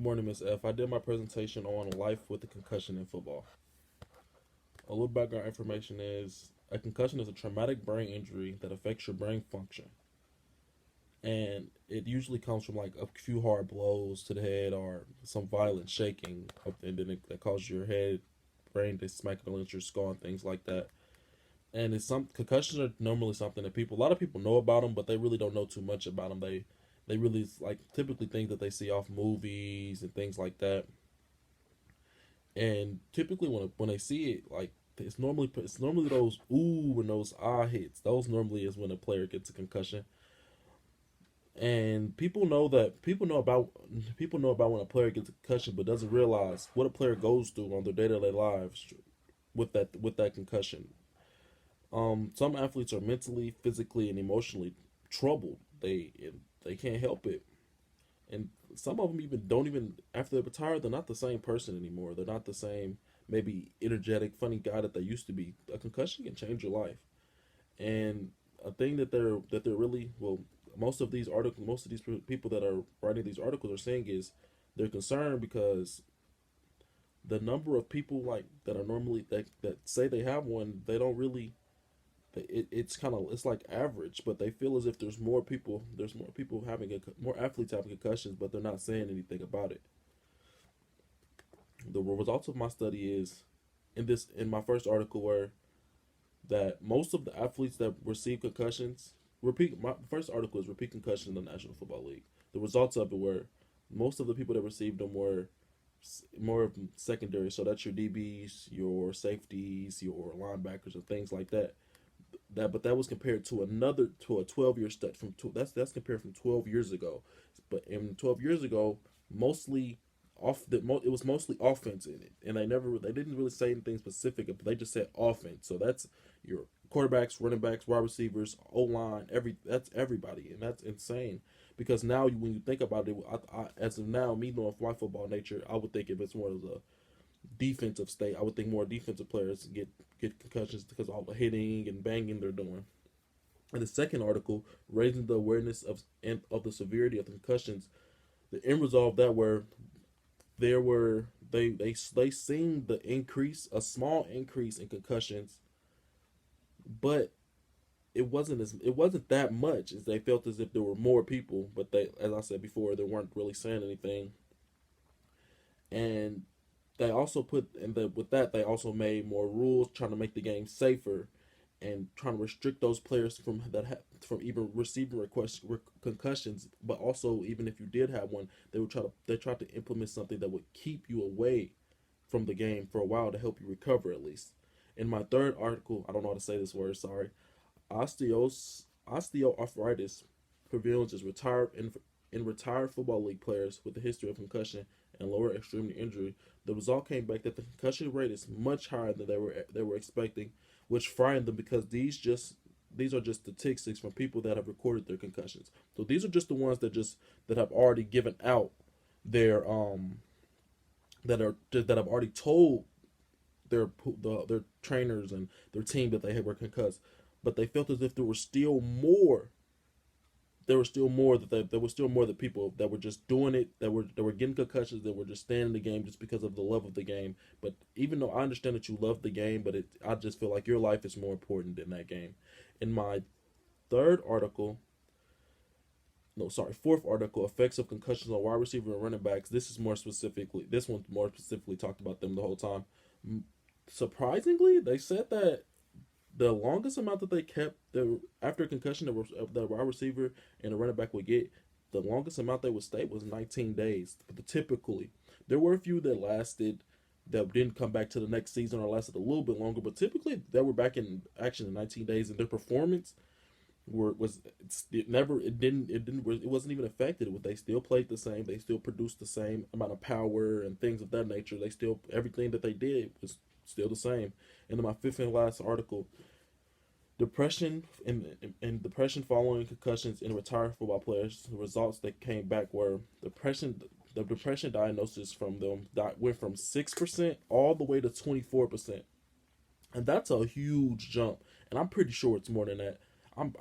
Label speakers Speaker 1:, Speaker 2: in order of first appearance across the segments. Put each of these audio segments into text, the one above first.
Speaker 1: Good morning, Miss F. I did my presentation on life with a concussion in football. A little background information is a concussion is a traumatic brain injury that affects your brain function. And it usually comes from like a few hard blows to the head or some violent shaking, and then that causes your head, brain to smack against your skull and things like that. And it's some concussions are normally something that a lot of people know about them, but they really don't know too much about them. They really like typically things that they see off movies and things like that. And typically when they see it, like it's normally those ooh and those ah hits. Those normally is when a player gets a concussion. And people know about when a player gets a concussion, but doesn't realize what a player goes through on their day to day lives with that concussion. Some athletes are mentally, physically, and emotionally troubled. They can't help it, and some of them even don't even after they retire. They're not the same person anymore. They're not the same maybe energetic, funny guy that they used to be. A concussion can change your life, and a thing that they're really well. Most of these people that are writing these articles are saying is they're concerned because the number of people like that are normally that say they have one, they don't really it's kind of it's like average, but they feel as if there's more people more athletes having concussions, but they're not saying anything about it. The results of my study is in my first article were that most of the athletes that receive concussions repeat my first article is repeat concussion in the National Football League. The results of it were most of the people that received them were more of secondary, so that's your DBs, your safeties, your linebackers, and things like that. But that was compared to a 12-year study that's compared from 12 years ago. But in 12 years ago, mostly it was mostly offense in it, and they didn't really say anything specific, but they just said offense. So that's your quarterbacks, running backs, wide receivers, O line, that's everybody, and that's insane. Because now when you think about it, as of now, me knowing my football nature, I would think if it's more of a defensive state, I would think more defensive players get concussions because of all the hitting and banging they're doing. In the second article, raising the awareness of the severity of the concussions, the end result of that were there were they seen a small increase in concussions, but it wasn't that much as they felt as if there were more people, but they, as I said before, they weren't really saying anything. And they also with that they also made more rules trying to make the game safer and trying to restrict those players from even receiving concussions. But also, even if you did have one, they tried to implement something that would keep you away from the game for a while to help you recover at least. In my third article, I don't know how to say this word. Sorry, osteoarthritis prevalence is in retired football league players with a history of concussion and lower extremity injury. The result came back that the concussion rate is much higher than they were expecting, which frightened them because these are just statistics from people that have recorded their concussions. So these are just the ones that have already given out their that have already told their trainers and their team that they were concussed, but they felt as if there was still more the people that were just doing it, that were getting concussions, that were just staying in the game just because of the love of the game. But even though I understand that you love the game, I just feel like your life is more important than that game. In my third article, no, sorry, fourth article, effects of concussions on wide receiver and running backs. This one more specifically talked about them the whole time. Surprisingly, they said that the longest amount that they kept after a concussion the wide receiver and the running back would get, the longest amount they would stay was 19 days. But typically, there were a few that didn't come back to the next season or lasted a little bit longer. But typically, they were back in action in 19 days, and their performance it wasn't even affected. They still played the same. They still produced the same amount of power and things of that nature. They still everything that they did was still the same. And in my fifth and last article, depression and depression following concussions in retired football players. The results that came back were depression. The depression diagnosis from them went from 6% all the way to 24%, and that's a huge jump. And I'm pretty sure it's more than that. I'm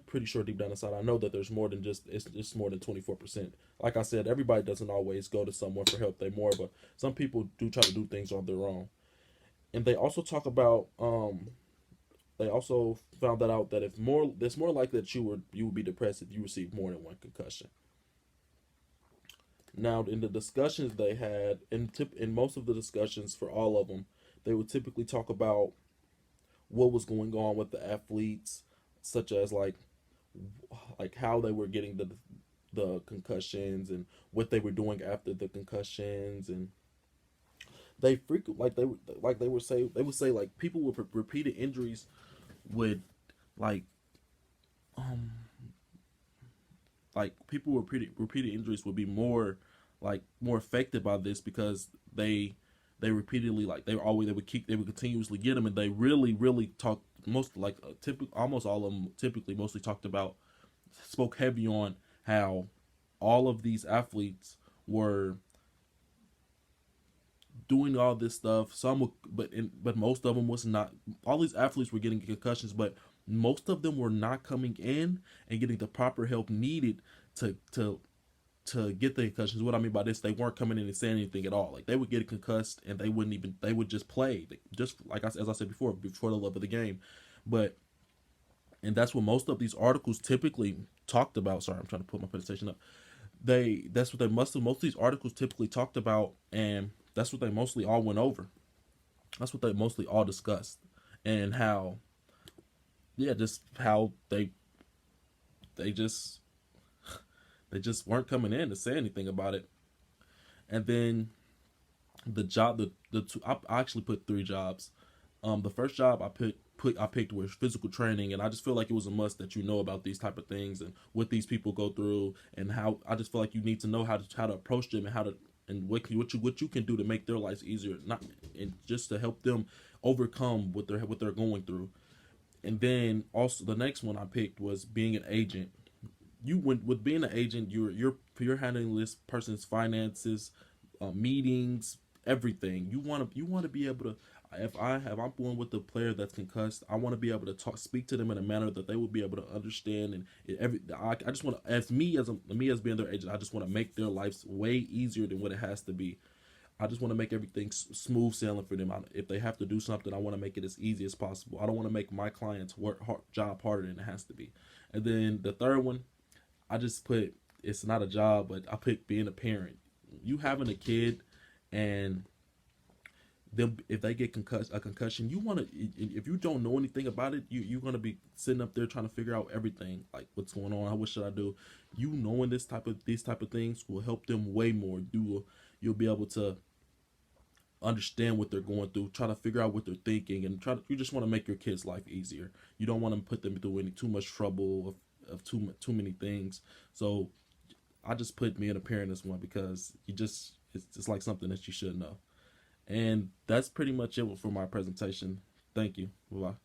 Speaker 1: pretty sure deep down inside I know that there's more than just it's more than 24%. Like I said, everybody doesn't always go to someone for help. They more, but some people do try to do things on their own. And they also talk about they also found that out that if more it's more likely that you would be depressed if you receive more than one concussion. Now, in the discussions they had, in most of the discussions for all of them, they would typically talk about what was going on with the athletes, such as like how they were getting the concussions and what they were doing after the concussions, and they frequent like they would say like people with repeated injuries would like um like people with repeated injuries would be more affected by this because they repeatedly they would continuously get them, and they really talk most like typical almost all of them typically mostly talked about spoke heavy on how all of these athletes were doing all this stuff. Some were, but most of them was not. All these athletes were getting concussions, but most of them were not coming in and getting the proper help needed to to to get the concussions. What I mean by this, they weren't coming in and saying anything at all. Like they would get concussed and they would just play, just like as I said before the love of the game. But and that's what most of these articles typically talked about. Sorry, I'm trying to put my presentation up. That's what they most of these articles typically talked about, and that's what they mostly all went over. That's what they mostly all discussed, and how just how they just they just weren't coming in to say anything about it. And then the job the two, I actually put three jobs. The first job I picked was physical training, and I just feel like it was a must that you know about these type of things and what these people go through, and how I just feel like you need to know how to approach them, and how to and what you can do to make their lives easier, not and just to help them overcome what they're going through. And then also the next one I picked was being an agent. You with being an agent, you're handling this person's finances, meetings, everything. You want to be able to. If I'm born with a player that's concussed, I want to be able to speak to them in a manner that they will be able to understand. And I just want to, me as being their agent, I just want to make their lives way easier than what it has to be. I just want to make everything smooth sailing for them. If they have to do something, I want to make it as easy as possible. I don't want to make my clients job harder than it has to be. And then the third one, I just put it's not a job, but I picked being a parent. You having a kid, and them if they get a concussion, you want to if you don't know anything about it, you're gonna be sitting up there trying to figure out everything like what's going on, what should I do. You knowing these type of things will help them way more. You'll be able to understand what they're going through, try to figure out what they're thinking, and you just want to make your kids' life easier. You don't want to put them through any too much trouble of too many things. So I just put me in a parent as one because it's just like something that you should know. And that's pretty much it for my presentation. Thank you. Bye bye.